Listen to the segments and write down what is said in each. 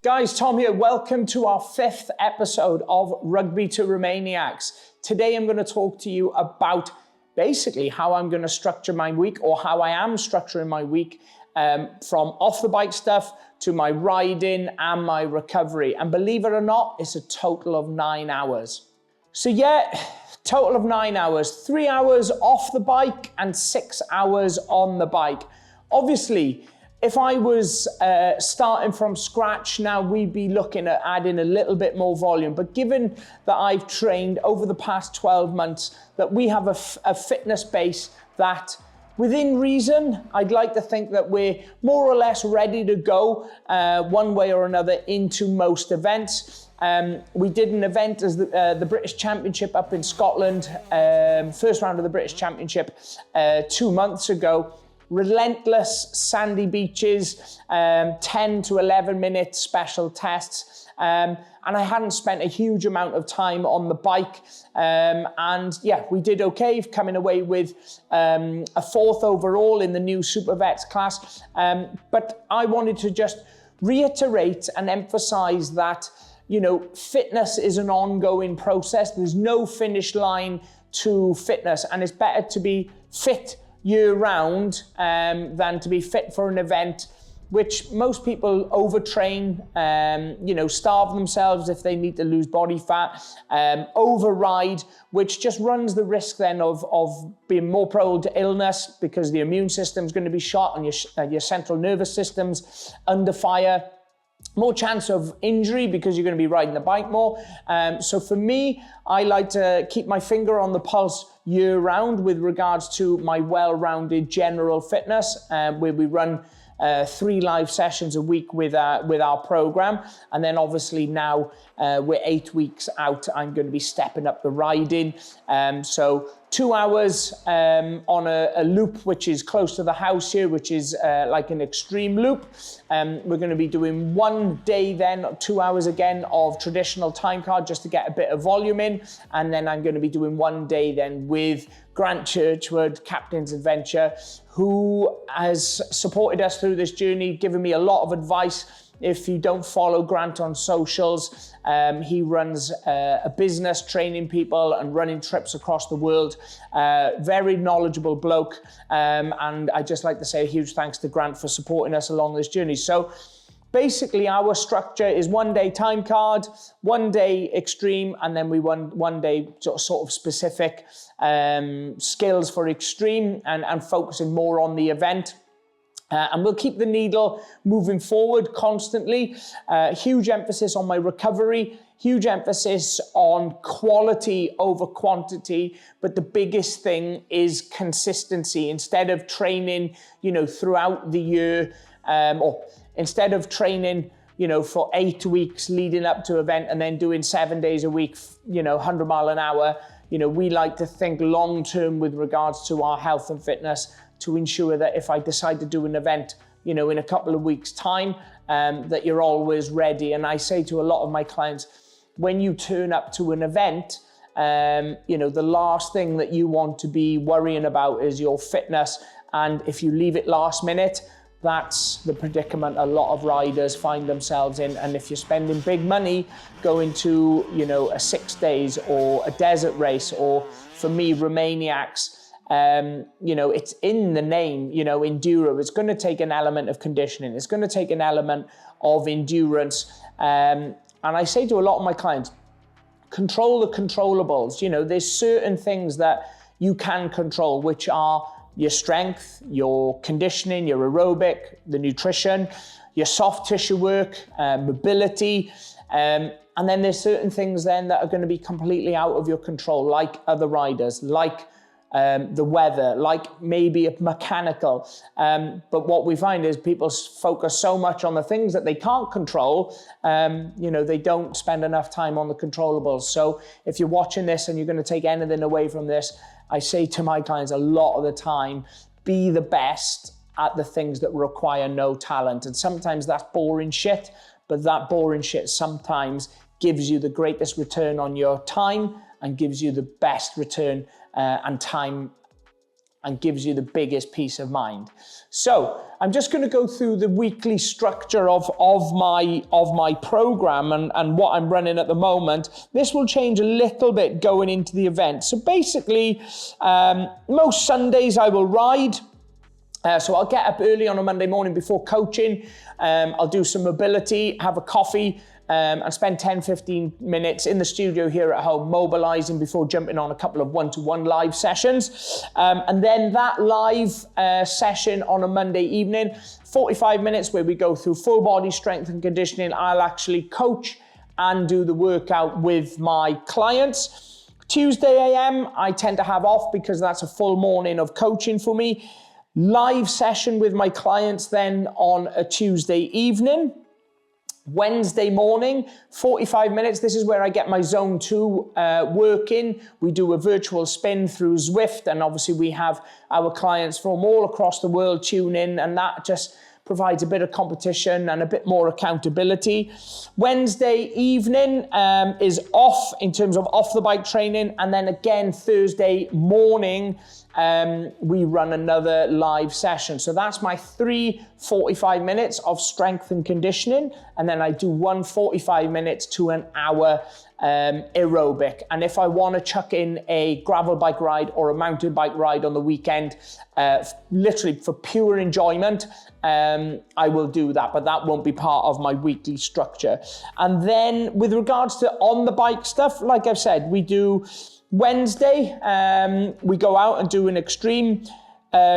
Guys, Tom here. Welcome to our 5th episode of Rugby to Romaniacs. Today I'm going to talk to you about basically how I'm going to structure my week, or how I am structuring my week, from off the bike stuff to my riding and my recovery. And believe it or not, it's a total of 9 hours. So yeah, total of 9 hours, 3 hours off the bike and 6 hours on the bike. Obviously, if I was starting from scratch now, we'd be looking at adding a little bit more volume. But given that I've trained over the past 12 months, that we have a fitness base that, within reason, I'd like to think that we're more or less ready to go one way or another into most events. We did an event as the British Championship up in Scotland, first round of the British Championship 2 months ago. Relentless sandy beaches, 10 to 11 minute special tests. And I hadn't spent a huge amount of time on the bike. And yeah, we did okay, coming away with a 4th overall in the new Super Vets class. But I wanted to just reiterate and emphasize that, you know, fitness is an ongoing process. There's no finish line to fitness, and it's better to be fit year-round than to be fit for an event, which most people overtrain, you know, starve themselves if they need to lose body fat, override, which just runs the risk then of being more prone to illness, because the immune system's going to be shot and your central nervous system's under fire. More chance of injury because you're going to be riding the bike more. So for me, I like to keep my finger on the pulse year round with regards to my well-rounded general fitness, where we run 3 live sessions a week with our program. And then obviously now we're 8 weeks out, I'm going to be stepping up the riding. So 2 hours on a loop which is close to the house here, which is like an extreme loop. We're going to be doing 1 day then, 2 hours again of traditional time card just to get a bit of volume in. And then I'm going to be doing 1 day then with Grant Churchwood, Captain's Adventure, who has supported us through this journey, given me a lot of advice. If you don't follow Grant on socials, he runs a business training people and running trips across the world. Very knowledgeable bloke. And I'd just like to say a huge thanks to Grant for supporting us along this journey. So basically our structure is 1 day time card, 1 day extreme, and then we run 1 day sort of specific skills for extreme and focusing more on the event. And we'll keep the needle moving forward constantly. Huge emphasis on my recovery, huge emphasis on quality over quantity. But the biggest thing is consistency. Instead of training, you know, throughout the year, or instead of training, you know, for 8 weeks leading up to event and then doing 7 days a week, you know, 100 mile an hour, you know, we like to think long term with regards to our health and fitness, to ensure that if I decide to do an event, you know, in a couple of weeks' time, that you're always ready. And I say to a lot of my clients, when you turn up to an event, you know, the last thing that you want to be worrying about is your fitness. And if you leave it last minute, that's the predicament a lot of riders find themselves in. And if you're spending big money going to, you know, a 6 days or a desert race, or for me, Romaniacs, you know, it's in the name, you know, enduro. It's going to take an element of conditioning. It's going to take an element of endurance. And I say to a lot of my clients, control the controllables. You know, there's certain things that you can control, which are your strength, your conditioning, your aerobic, the nutrition, your soft tissue work, mobility. And then there's certain things then that are going to be completely out of your control, like other riders, like the weather, like maybe a mechanical. But what we find is people focus so much on the things that they can't control, you know, they don't spend enough time on the controllables. So if you're watching this and you're going to take anything away from this, I say to my clients a lot of the time, be the best at the things that require no talent. And sometimes that's boring shit, but that boring shit sometimes gives you the greatest return on your time and gives you the best return and time and gives you the biggest peace of mind. So I'm just going to go through the weekly structure of my program and what I'm running at the moment. This will change a little bit going into the event. So basically, most Sundays I will ride. So I'll get up early on a Monday morning before coaching. I'll do some mobility, have a coffee, and spend 10-15 minutes in the studio here at home mobilizing before jumping on a couple of one-to-one live sessions. And then that live session on a Monday evening, 45 minutes where we go through full body strength and conditioning. I'll actually coach and do the workout with my clients. Tuesday AM, I tend to have off because that's a full morning of coaching for me. Live session with my clients then on a Tuesday evening. Wednesday morning, 45 minutes. This is where I get my zone 2 work in. We do a virtual spin through Zwift, and obviously we have our clients from all across the world tune in, and that just provides a bit of competition and a bit more accountability. Wednesday evening is off in terms of off the bike training, and then again Thursday morning we run another live session. So that's my 3 45 minutes of strength and conditioning, and then I do 1 45 minutes to an hour aerobic. And if I want to chuck in a gravel bike ride or a mountain bike ride on the weekend, literally for pure enjoyment, I will do that, but that won't be part of my weekly structure. And then with regards to on the bike stuff, like I've said, we do Wednesday, we go out and do an extreme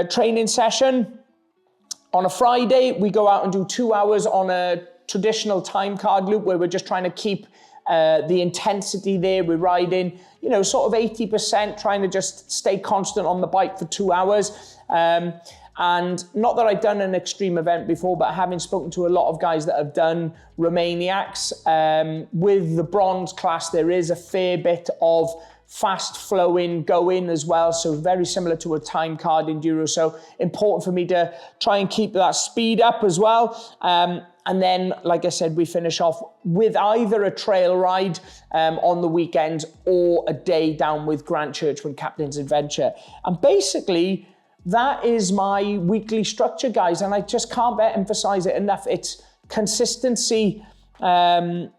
training session. On a Friday, we go out and do 2 hours on a traditional time card loop where we're just trying to keep the intensity there. We're riding, sort of 80%, trying to just stay constant on the bike for 2 hours. And not that I've done an extreme event before, but having spoken to a lot of guys that have done Romaniacs, with the bronze class, there is a fair bit of fast flowing going as well. So very similar to a time card enduro. So important for me to try and keep that speed up as well. And then, like I said, we finish off with either a trail ride on the weekend or a day down with Grant Churchman Captain's Adventure. And basically, that is my weekly structure, guys. And I just can't emphasize it enough. It's consistency, over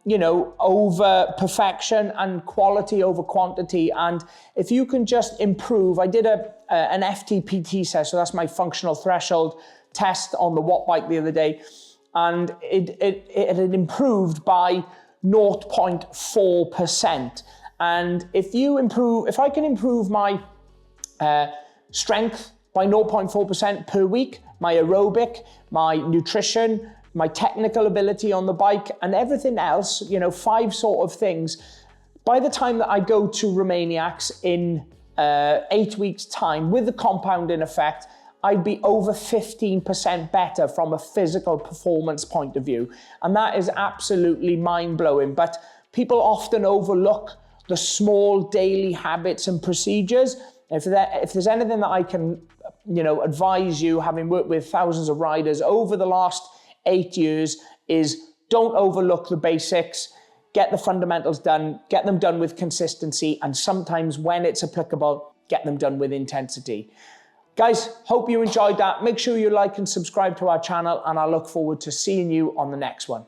perfection, and quality over quantity. And if you can just improve, I did an FTPT test, so that's my functional threshold test on the Watt bike the other day. And it had improved by 0.4%. And if I can improve my strength by 0.4% per week, my aerobic, my nutrition, my technical ability on the bike, and everything else, 5 sort of things, by the time that I go to Romaniacs in 8 weeks' time with the compounding effect, I'd be over 15% better from a physical performance point of view. And that is absolutely mind-blowing. But people often overlook the small daily habits and procedures. If there's anything that I can, advise you, having worked with thousands of riders over the last 8 years, is don't overlook the basics. Get the fundamentals done, get them done with consistency, and sometimes when it's applicable, get them done with intensity. Guys, hope you enjoyed that. Make sure you like and subscribe to our channel, and I look forward to seeing you on the next one.